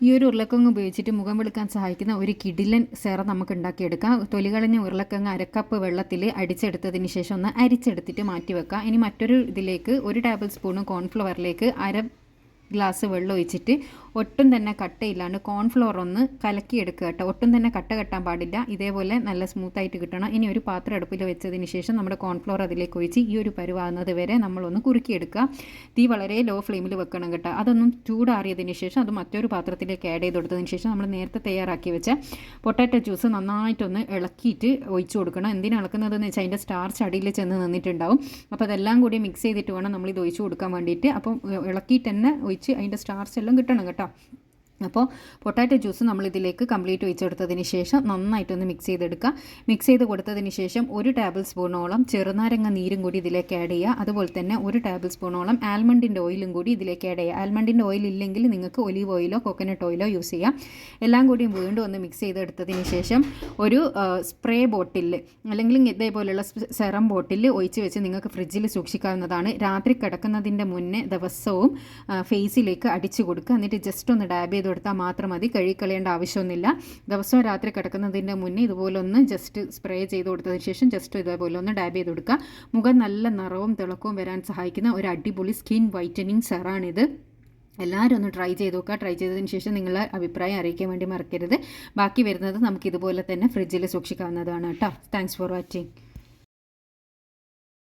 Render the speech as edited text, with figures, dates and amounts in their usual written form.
ഈ ഒരു ഉരുളക്കിഴങ്ങ് ഉപയോഗിച്ചിട്ട് മുഖം വെളുക്കാൻ സഹായിക്കുന്ന ഒരു കിടിലൻ സെറം നമുക്ക് ഉണ്ടാക്കിയെടുക്കാം. തൊലി കളഞ്ഞ ഉരുളക്കിഴങ്ങ് അരക്കപ്പ് വെള്ളത്തിൽ അടിച്ചെടുത്തതിന് ശേഷം ഒന്ന് അരിച്ചെടുത്തിട്ട് മാറ്റി വെക്കാം. ഇനി മറ്റൊരു ഇതിലേക്ക് 1 ടേബിൾ സ്പൂൺ കോൺഫ്ലവറിലേക്ക് അര ഗ്ലാസ് വെള്ളം ഒഴിച്ചിട്ട് ഒട്ടും തന്നെ കട്ടയില്ലാണ്ട് കോൺഫ്ലോർ ഒന്ന് കലക്കിയെടുക്കുക കേട്ടോ. ഒട്ടും തന്നെ കട്ട കെട്ടാൻ പാടില്ല. ഇതേപോലെ നല്ല സ്മൂത്തായിട്ട് കിട്ടണം. ഇനി ഒരു പാത്രം അടുപ്പിൽ വെച്ചതിന് ശേഷം നമ്മുടെ കോൺഫ്ലോർ അതിലേക്ക് ഒഴിച്ച് ഈ ഒരു പരുവാകുന്നത് വരെ നമ്മളൊന്ന് കുറുക്കിയെടുക്കുക. തീ വളരെ ലോ ഫ്ലെയിമിൽ വെക്കണം കേട്ടോ. അതൊന്നും ചൂടാറിയതിന് ശേഷം അത് മറ്റൊരു പാത്രത്തിലേക്ക് ആഡ് ചെയ്ത് കൊടുത്തതിന് ശേഷം നമ്മൾ നേരത്തെ തയ്യാറാക്കി വെച്ച പൊട്ടാറ്റോ ജ്യൂസ് നന്നായിട്ടൊന്ന് ഇളക്കിയിട്ട് ഒഴിച്ചു കൊടുക്കണം. എന്തിനാണ് ഇളക്കുന്നതെന്ന് വെച്ചാൽ അതിൻ്റെ സ്റ്റാർച്ച് അടിയിൽ ചെന്ന് നിന്നിട്ടുണ്ടാവും. അപ്പോൾ അതെല്ലാം കൂടി മിക്സ് ചെയ്തിട്ട് വേണം നമ്മളിത് ഒഴിച്ചു കൊടുക്കാൻ വേണ്ടിയിട്ട്. അപ്പം ഇളക്കിയിട്ട് തന്നെ ഒഴിച്ച് അതിൻ്റെ സ്റ്റാർച്ച് എല്ലാം കിട്ടണം കേട്ടോ. അപ്പോൾ പൊട്ടാറ്റോ ജ്യൂസ് നമ്മളിതിലേക്ക് കംപ്ലീറ്റ് ഒഴിച്ചെടുത്തതിന് ശേഷം നന്നായിട്ടൊന്ന് മിക്സ് ചെയ്തെടുക്കുക. മിക്സ് ചെയ്ത് കൊടുത്തതിന് ശേഷം 1 ടേബിൾ സ്പൂണോളം ചെറുനാരങ്ങ നീരും കൂടി ഇതിലേക്ക് ആഡ് ചെയ്യുക. അതുപോലെ തന്നെ 1 ടേബിൾ സ്പൂണോളം ആൽമണ്ടിൻ്റെ ഓയിലും കൂടി ഇതിലേക്ക് ആഡ് ചെയ്യുക. ആൽമണ്ടിൻ്റെ ഓയിൽ ഇല്ലെങ്കിൽ നിങ്ങൾക്ക് ഒലീവ് ഓയിലോ കോക്കനട്ട് ഓയിലോ യൂസ് ചെയ്യാം. എല്ലാം കൂടി വീണ്ടും ഒന്ന് മിക്സ് ചെയ്തെടുത്തതിന് ശേഷം ഒരു സ്പ്രേ ബോട്ടിൽ അല്ലെങ്കിൽ ഇതേപോലെയുള്ള സെറം ബോട്ടിൽ ഒഴിച്ച് വെച്ച് നിങ്ങൾക്ക് ഫ്രിഡ്ജിൽ സൂക്ഷിക്കാവുന്നതാണ്. രാത്രി കിടക്കുന്നതിൻ്റെ മുന്നേ ദിവസവും ഫേസിലേക്ക് അടിച്ചു കൊടുക്കുക. എന്നിട്ട് ജസ്റ്റ് ഒന്ന് ഡാബ് ചെയ്ത് കൊടുത്താൽ മാത്രം മതി. കഴുകിക്കളയേണ്ട ആവശ്യമൊന്നുമില്ല. ദിവസവും രാത്രി കിടക്കുന്നതിൻ്റെ മുന്നേ ഇതുപോലെ ഒന്ന് ജസ്റ്റ് സ്പ്രേ ചെയ്ത് കൊടുത്തതിന് ശേഷം ജസ്റ്റ് ഇതേപോലെ ഒന്ന് ഡാബ് ചെയ്ത് കൊടുക്കുക. മുഖം നല്ല നിറവും തിളക്കവും വരാൻ സഹായിക്കുന്ന ഒരു അടിപൊളി സ്കിൻ വൈറ്റനിങ് സെറാണിത്. എല്ലാവരും ഒന്ന് ട്രൈ ചെയ്ത് നോക്കുക. ട്രൈ ചെയ്തതിന് ശേഷം നിങ്ങളെ അഭിപ്രായം അറിയിക്കാൻ വേണ്ടി മറക്കരുത്. ബാക്കി വരുന്നത് നമുക്ക് ഇതുപോലെ തന്നെ ഫ്രിഡ്ജിൽ സൂക്ഷിക്കാവുന്നതാണ് കേട്ടോ. Thanks for watching.